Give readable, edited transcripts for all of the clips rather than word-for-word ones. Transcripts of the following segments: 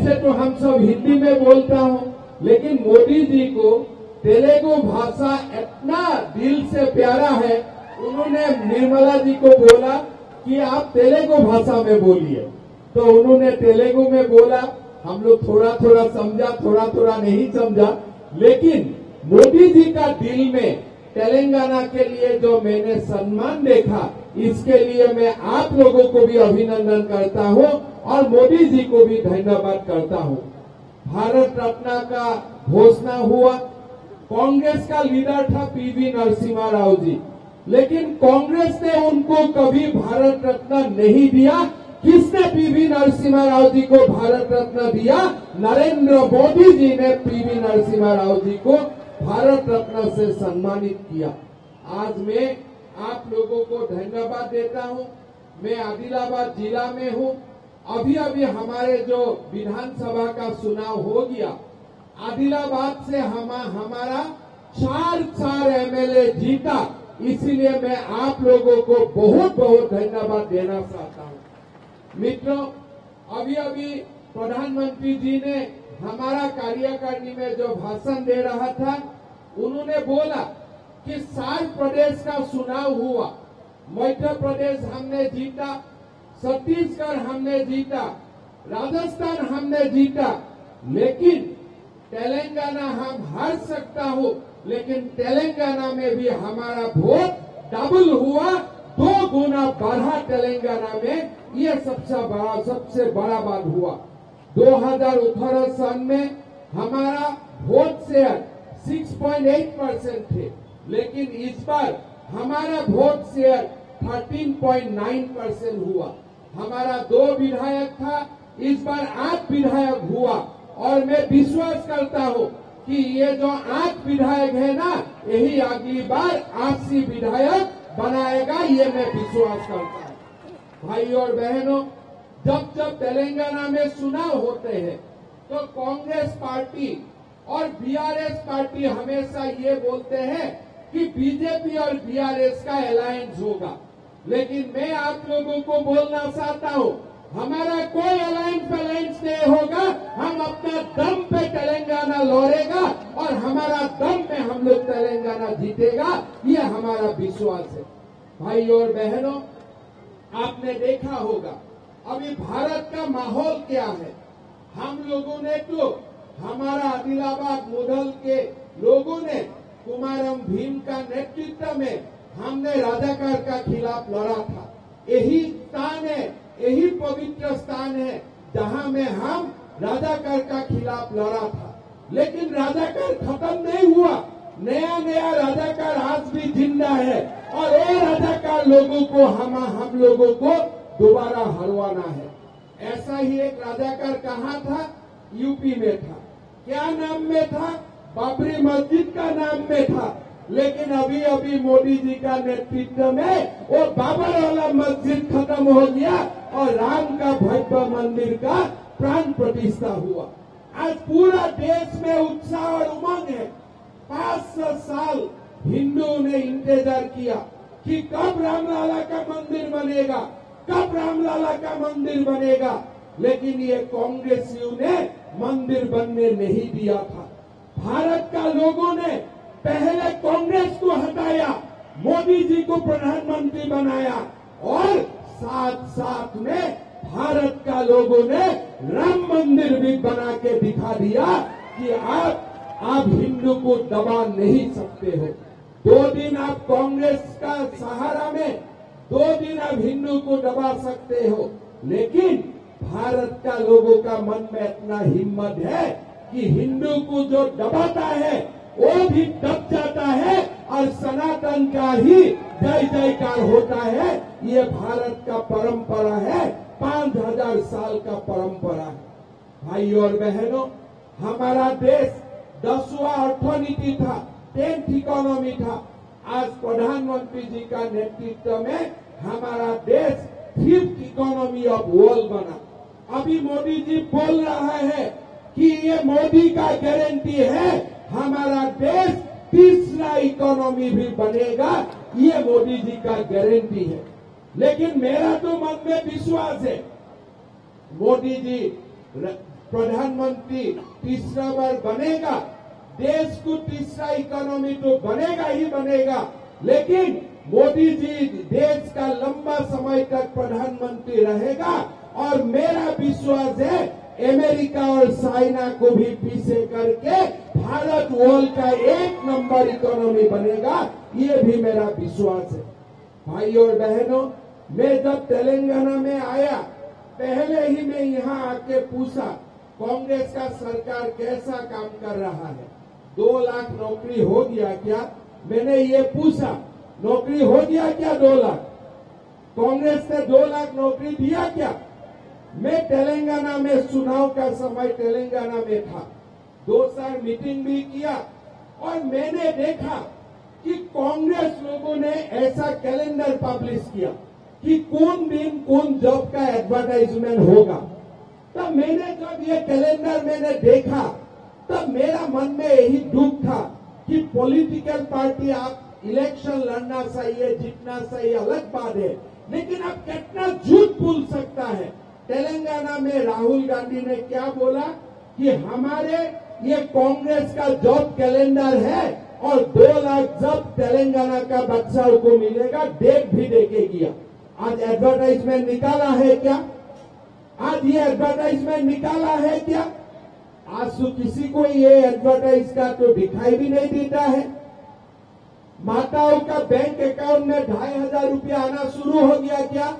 वैसे तो हम सब हिंदी में बोलता हूँ, लेकिन मोदी जी को तेलुगु भाषा इतना दिल से प्यारा है। उन्होंने निर्मला जी को बोला कि आप तेलुगु भाषा में बोलिए, तो उन्होंने तेलुगु में बोला। हम लोग थोड़ा थोड़ा समझा, थोड़ा थोड़ा नहीं समझा, लेकिन मोदी जी का दिल में तेलंगाना के लिए जो मैंने सम्मान देखा, इसके लिए मैं आप लोगों को भी अभिनंदन करता हूं और मोदी जी को भी धन्यवाद करता हूं। भारत रत्न का घोषणा हुआ। कांग्रेस का लीडर था पीवी नरसिम्हा राव जी, लेकिन कांग्रेस ने उनको कभी भारत रत्न नहीं दिया। किसने पीवी नरसिम्हा राव जी को भारत रत्न दिया? नरेंद्र मोदी जी ने पीवी नरसिम्हा राव जी को भारत रत्न से सम्मानित किया। आज मैं आप लोगों को धन्यवाद देता हूं। मैं आदिलाबाद जिला में हूं। अभी अभी हमारे जो विधानसभा का चुनाव हो गया, आदिलाबाद से हमारा चार एमएलए जीता, इसीलिए मैं आप लोगों को बहुत बहुत धन्यवाद देना चाहता हूं। मित्रों, अभी अभी प्रधानमंत्री जी ने हमारा कार्यकारिणी में जो भाषण दे रहा था, उन्होंने बोला कि 7 प्रदेश का चुनाव हुआ। मध्य प्रदेश हमने जीता, छत्तीसगढ़ हमने जीता, राजस्थान हमने जीता, लेकिन तेलंगाना हम हार सकता हो, लेकिन तेलंगाना में भी हमारा वोट डबल हुआ, 2 गुना बढ़ा तेलंगाना में। ये सबसे बड़ा बात हुआ। 2018 सन में हमारा वोट शेयर 6.8% थे, लेकिन इस बार हमारा वोट शेयर 13.9% हुआ। हमारा 2 विधायक था, इस बार 8 विधायक हुआ, और मैं विश्वास करता हूं कि ये जो 8 विधायक है ना, यही अगली बार 80 विधायक बनाएगा, ये मैं विश्वास करता हूं। भाई और बहनों, जब तेलंगाना में चुनाव होते हैं तो कांग्रेस पार्टी और बीआरएस पार्टी हमेशा ये बोलते हैं कि बीजेपी और बीआरएस का अलायंस होगा, लेकिन मैं आप लोगों को बोलना चाहता हूं, हमारा कोई अलायंस नहीं होगा। हम अपना दम पे तेलंगाना लड़ेगा और हमारा दम पे हम लोग तेलंगाना जीतेगा, ये हमारा विश्वास है। भाई और बहनों, आपने देखा होगा अभी भारत का माहौल क्या है। हम लोगों ने तो, हमारा आदिलाबाद मुधल के लोगों ने कुमारम भीम का नेतृत्व में हमने राजाकार का खिलाफ लड़ा था। यही स्थान है, यही पवित्र स्थान है जहां में हम राजाकार का खिलाफ लड़ा था, लेकिन राजाकार खत्म नहीं हुआ। नया राजाकार आज भी जिंदा है, और वो राजाकार लोगों को हम लोगों को दोबारा हरवाना है। ऐसा ही एक राजाकार कहाँ था? यूपी में था। क्या नाम में था? बाबरी मस्जिद का नाम में था, लेकिन अभी अभी मोदी जी का नेतृत्व में वो बाबर वाला मस्जिद खत्म हो गया और राम का भव्य मंदिर का प्राण प्रतिष्ठा हुआ। आज पूरा देश में उत्साह और उमंग है। 500 साल हिंदुओं ने इंतजार किया कि कब रामलला का मंदिर बनेगा, कब रामलला का मंदिर बनेगा, लेकिन ये कांग्रेसियों ने मंदिर बनने नहीं दिया था। भारत का लोगों ने पहले कांग्रेस को हटाया, मोदी जी को प्रधानमंत्री बनाया, और साथ साथ में भारत का लोगों ने राम मंदिर भी बना के दिखा दिया कि आप हिंदू को दबा नहीं सकते हो। 2 दिन आप कांग्रेस का सहारा में 2 दिन आप हिंदू को दबा सकते हो, लेकिन भारत का लोगों का मन में इतना हिम्मत है कि हिंदू को जो दबाता है वो भी दब जाता है, और सनातन का ही जय जयकार होता है। ये भारत का परंपरा है, 5000 साल का परंपरा है। भाई और बहनों, हमारा देश 10वां अर्थनीति था, 10th इकोनॉमी था। आज प्रधानमंत्री जी का नेतृत्व में हमारा देश 5th इकोनॉमी ऑफ वर्ल्ड बना। अभी मोदी जी बोल रहा है कि ये मोदी का गारंटी है, हमारा देश 3रा इकोनॉमी भी बनेगा, ये मोदी जी का गारंटी है। लेकिन मेरा तो मन में विश्वास है, मोदी जी प्रधानमंत्री तीसरा बार बनेगा, देश को तीसरा इकोनॉमी तो बनेगा ही बनेगा, लेकिन मोदी जी देश का लंबा समय तक प्रधानमंत्री रहेगा और मेरा विश्वास है अमेरिका और चाइना को भी पीछे करके भारत वर्ल्ड का 1 नंबर इकोनॉमी बनेगा, ये भी मेरा विश्वास है। भाई और बहनों, मैं जब तेलंगाना में आया, पहले ही मैं यहाँ आके पूछा कांग्रेस का सरकार कैसा काम कर रहा है, 2 लाख नौकरी हो गया क्या? मैंने ये पूछा, नौकरी हो गया क्या 2 लाख? कांग्रेस ने 2 लाख नौकरी दिया क्या? मैं तेलंगाना में चुनाव का समय तेलंगाना में था, 2 साल मीटिंग भी किया और मैंने देखा कि कांग्रेस लोगों ने ऐसा कैलेंडर पब्लिश किया कि कौन दिन कौन जॉब का एडवर्टाइजमेंट होगा। तब मैंने जब ये कैलेंडर मैंने देखा, तब मेरा मन में यही दुख था कि पॉलिटिकल पार्टी आप इलेक्शन लड़ना चाहिए, जीतना चाहिए, अलग बात है, लेकिन अब कितना झूठ बोल सकता है। तेलंगाना में राहुल गांधी ने क्या बोला कि हमारे ये कांग्रेस का जॉब कैलेंडर है और 2 लाख जॉब तेलंगाना का बच्चों को मिलेगा, डेट भी देके गया। आज एडवर्टाइजमेंट निकाला है क्या? आज ये एडवर्टाइजमेंट निकाला है क्या? आज तो किसी को ये एडवर्टाइज का तो दिखाई भी नहीं देता है। माताओं का बैंक अकाउंट में 2,500 रुपया आना शुरू हो गया क्या?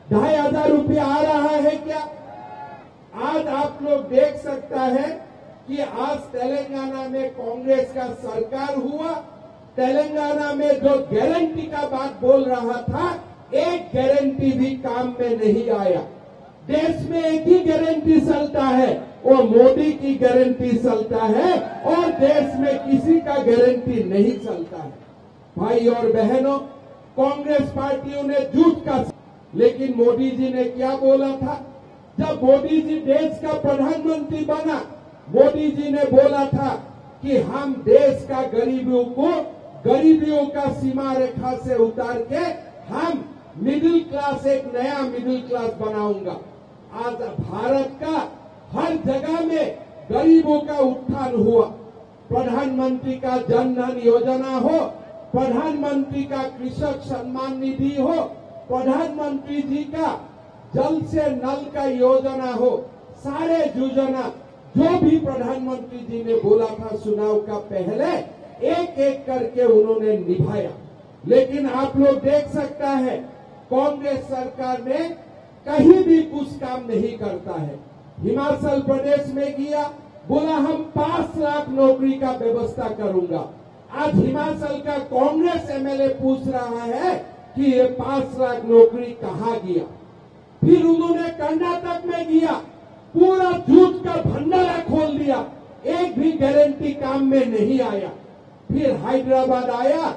2,500 रुपया आ रहा है क्या? आज आप लोग देख सकता है कि आज तेलंगाना में कांग्रेस का सरकार हुआ, तेलंगाना में जो गारंटी का बात बोल रहा था, एक गारंटी भी काम में नहीं आया। देश में एक ही गारंटी चलता है, वो मोदी की गारंटी चलता है और देश में किसी का गारंटी नहीं चलता है। भाई और बहनों, कांग्रेस पार्टियों ने झूठ का, लेकिन मोदी जी ने क्या बोला था? जब मोदी जी देश का प्रधानमंत्री बना, मोदी जी ने बोला था कि हम देश का गरीबियों का सीमा रेखा से उतार के हम मिडिल क्लास, एक नया मिडिल क्लास बनाऊंगा। आज भारत का हर जगह में गरीबों का उत्थान हुआ। प्रधानमंत्री का जन धन योजना हो, प्रधानमंत्री का कृषक सम्मान निधि हो, प्रधानमंत्री जी का जल से नल का योजना हो, सारे योजना जो भी प्रधानमंत्री जी ने बोला था चुनाव का पहले, एक एक करके उन्होंने निभाया। लेकिन आप लोग देख सकता है कांग्रेस सरकार ने कहीं भी कुछ काम नहीं करता है। हिमाचल प्रदेश में गया, बोला हम 5 लाख नौकरी का व्यवस्था करूंगा। आज हिमाचल का कांग्रेस एमएलए पूछ रहा है कि ये 5 लाख नौकरी कहाँ गया। फिर उन्होंने कर्नाटक में गया, पूरा झूठ का भंडारा खोल दिया, एक भी गारंटी काम में नहीं आया। फिर हैदराबाद आया,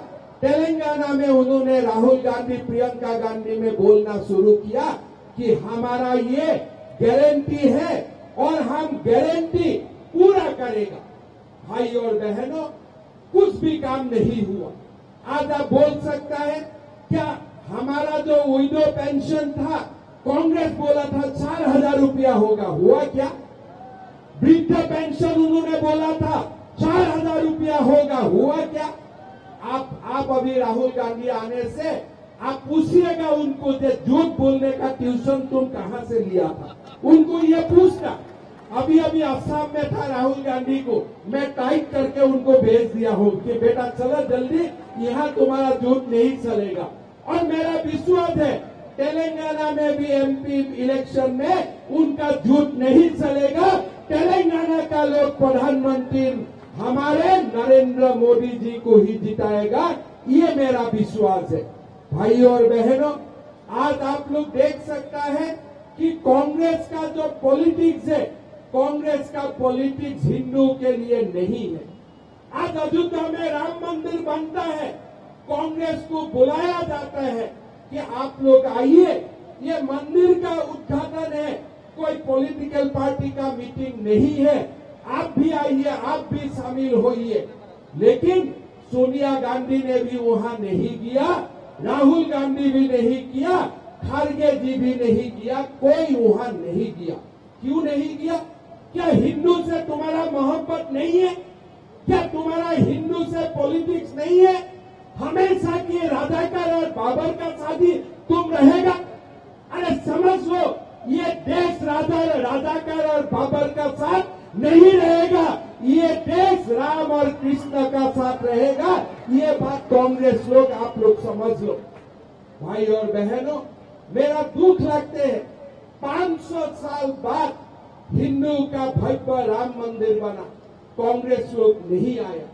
तेलंगाना में उन्होंने राहुल गांधी, प्रियंका गांधी में बोलना शुरू किया कि हमारा ये गारंटी है और हम गारंटी पूरा करेगा। भाई और बहनों, कुछ भी काम नहीं हुआ। आज आप बोल सकता है क्या हमारा जो विडो पेंशन था, कांग्रेस बोला था 4,000 रुपया होगा, हुआ क्या? वृद्ध पेंशन उन्होंने बोला था 4,000 रुपया होगा, हुआ क्या? आप अभी राहुल गांधी आने से आप पूछिएगा उनको, झूठ बोलने का ट्यूशन तुम कहां से लिया था, उनको ये पूछना। अभी असम में था राहुल गांधी को, मैं टाइप करके उनको भेज दिया हूं कि बेटा चलो जल्दी, यहां तुम्हारा झूठ नहीं चलेगा। और मेरा विश्वास है तेलंगाना में भी एमपी इलेक्शन में उनका झूठ नहीं चलेगा। तेलंगाना का लोग प्रधानमंत्री हमारे नरेंद्र मोदी जी को ही जिताएगा, ये मेरा विश्वास है। भाई और बहनों, आज आप लोग देख सकता है कि कांग्रेस का जो पॉलिटिक्स है, कांग्रेस का पॉलिटिक्स हिंदुओं के लिए नहीं है। आज अयोध्या में राम मंदिर बनता है, कांग्रेस को बुलाया जाता है कि आप लोग आइए, ये मंदिर का उद्घाटन है, कोई पॉलिटिकल पार्टी का मीटिंग नहीं है, आप भी आइए, आप भी शामिल होइए। लेकिन सोनिया गांधी ने भी वहां नहीं किया, राहुल गांधी भी नहीं किया, खड़गे जी भी नहीं किया, कोई वहां नहीं किया। क्यों नहीं किया? क्या हिंदू से तुम्हारा मोहब्बत नहीं है? क्या तुम्हारा हिंदू से पॉलिटिक्स नहीं है? हमेशा की राजाकार और बाबर का साथी तुम रहेगा? अरे समझ लो, ये देश राजाकार और बाबर का साथ नहीं रहेगा, ये देश राम और कृष्ण का साथ रहेगा। ये बात कांग्रेस लोग, आप लोग समझ लो। भाई और बहनों, मेरा दुख लगते है 500 साल बाद हिंदू का भव्य राम मंदिर बना, कांग्रेस लोग नहीं आया।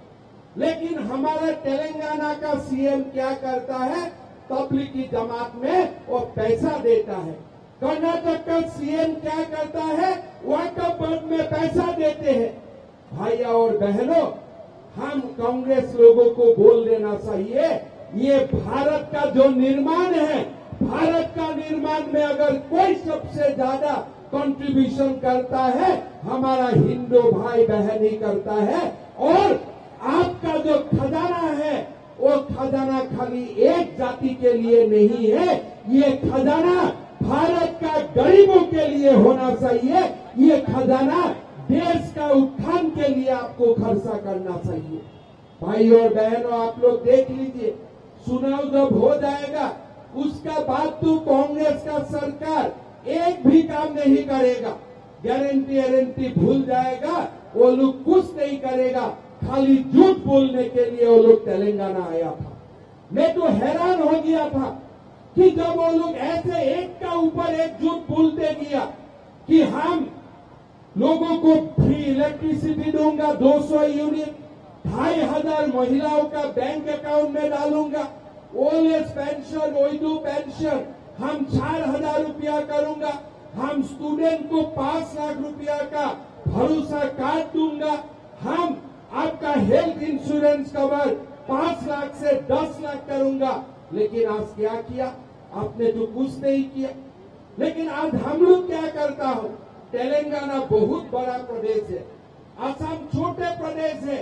लेकिन हमारे तेलंगाना का सीएम क्या करता है? तबलीगी जमात में वो पैसा देता है। कर्नाटक का सीएम क्या करता है? वक्फ बोर्ड में पैसा देते हैं। भाइयों और बहनों, हम कांग्रेस लोगों को बोल देना चाहिए, ये भारत का जो निर्माण है, भारत का निर्माण में अगर कोई सबसे ज्यादा कंट्रीब्यूशन करता है, हमारा हिंदू भाई बहन ही करता है। और आपका जो खजाना है, वो खजाना खाली एक जाति के लिए नहीं है, ये खजाना भारत का गरीबों के लिए होना चाहिए। ये खजाना देश का उत्थान के लिए आपको खर्चा करना चाहिए। भाई और बहनों, आप लोग देख लीजिए, चुनाव जब हो जाएगा उसका बाद तो कांग्रेस का सरकार एक भी काम नहीं करेगा, गारंटी भूल जाएगा, वो लोग कुछ नहीं करेगा, खाली झूठ बोलने के लिए वो लोग तेलंगाना आया था। मैं तो हैरान हो गया था कि जब वो लोग ऐसे एक का ऊपर एक झूठ बोलते गया कि हम लोगों को फ्री इलेक्ट्रिसिटी दूंगा 200 यूनिट, 2500 महिलाओं का बैंक अकाउंट में डालूंगा, old age pension, window pension हम 4000 रुपया करूंगा, हम स्टूडेंट को 5 लाख रुपया का भरोसा कार्ड दूंगा, हम आपका हेल्थ इंश्योरेंस कवर 5 लाख से 10 लाख करूंगा। लेकिन आज क्या किया? आपने तो कुछ नहीं किया। लेकिन आज हम लोग क्या करता हो? तेलंगाना बहुत बड़ा प्रदेश है, असम छोटे प्रदेश है,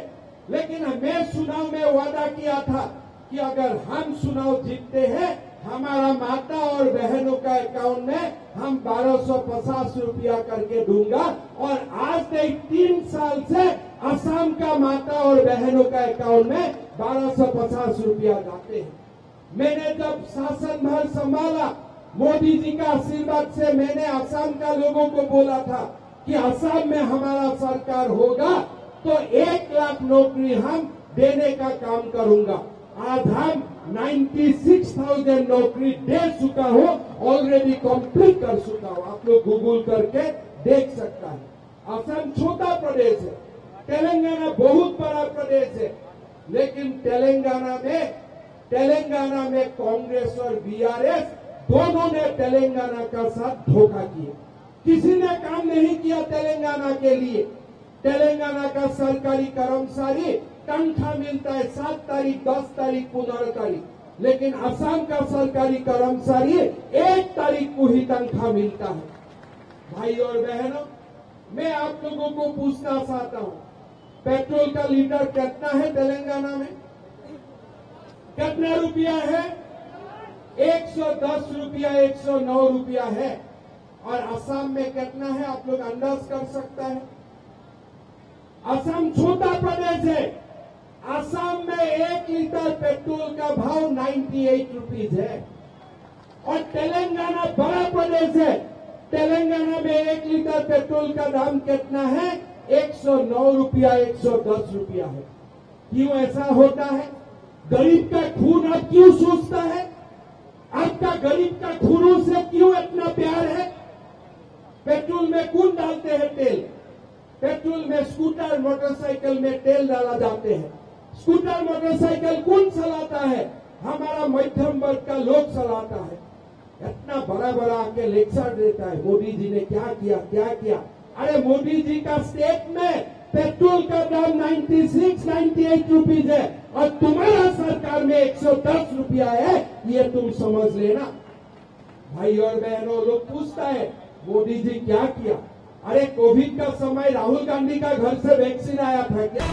लेकिन मैं चुनाव में वादा किया था कि अगर हम चुनाव जीतते हैं, हमारा माता और बहनों का अकाउंट में हम 1250 रुपया करके दूंगा। और आज तक 3 साल से असम का माता और बहनों का अकाउंट में 1250 रुपया जाते हैं। मैंने जब शासन भार संभाला, मोदी जी का आशीर्वाद से मैंने असम का लोगों को बोला था कि असम में हमारा सरकार होगा तो 1 लाख नौकरी हम देने का काम करूंगा। आज हम 96,000 नौकरी दे चुका हूं, ऑलरेडी कंप्लीट कर चुका हूं। आप लोग गूगल करके देख सकता है। असम छोटा प्रदेश है, तेलंगाना बहुत बड़ा प्रदेश है, लेकिन तेलंगाना में कांग्रेस और बीआरएस दोनों ने तेलंगाना का साथ धोखा किया। किसी ने काम नहीं किया तेलंगाना के लिए। तेलंगाना का सरकारी कर्मचारी तनख्वाह मिलता है 7 तारीख, 10 तारीख, 15 तारीख, लेकिन असम का सरकारी कर्मचारी 1 तारीख को ही तनख्वाह मिलता है। भाई और बहनों, मैं आप लोगों को पूछना चाहता हूं, पेट्रोल का लीटर कितना है तेलंगाना में? कितना रुपया है? 110 रुपया, 109 रुपया है। और असम में कितना है? आप लोग अंदाज कर सकता है। असम छोटा प्रदेश है, असम में 1 लीटर पेट्रोल का भाव 98 रुपीज है। और तेलंगाना बड़ा प्रदेश है, तेलंगाना में 1 लीटर पेट्रोल का दाम कितना है? 109 रुपया, 110 रुपया है। क्यों ऐसा होता है? गरीब का खून अब क्यों सोचता है? आपका गरीब का खूनों से क्यों इतना प्यार है? पेट्रोल में कौन डालते हैं तेल? पेट्रोल में स्कूटर मोटरसाइकिल में तेल डाला जाते हैं। स्कूटर मोटरसाइकिल कौन चलाता है? हमारा मध्यम वर्ग का लोग चलाता है। इतना बड़ा बड़ा आके लेक्चर देता है, मोदी जी ने क्या किया क्या किया। अरे मोदी जी का स्टेट में पेट्रोल का दाम 96-98 रुपीज है और तुम्हारा सरकार में 110 रुपया है, ये तुम समझ लेना। भाई और बहनों, लोग पूछता है मोदी जी क्या किया? अरे कोविड का समय राहुल गांधी का घर से वैक्सीन आया था क्या?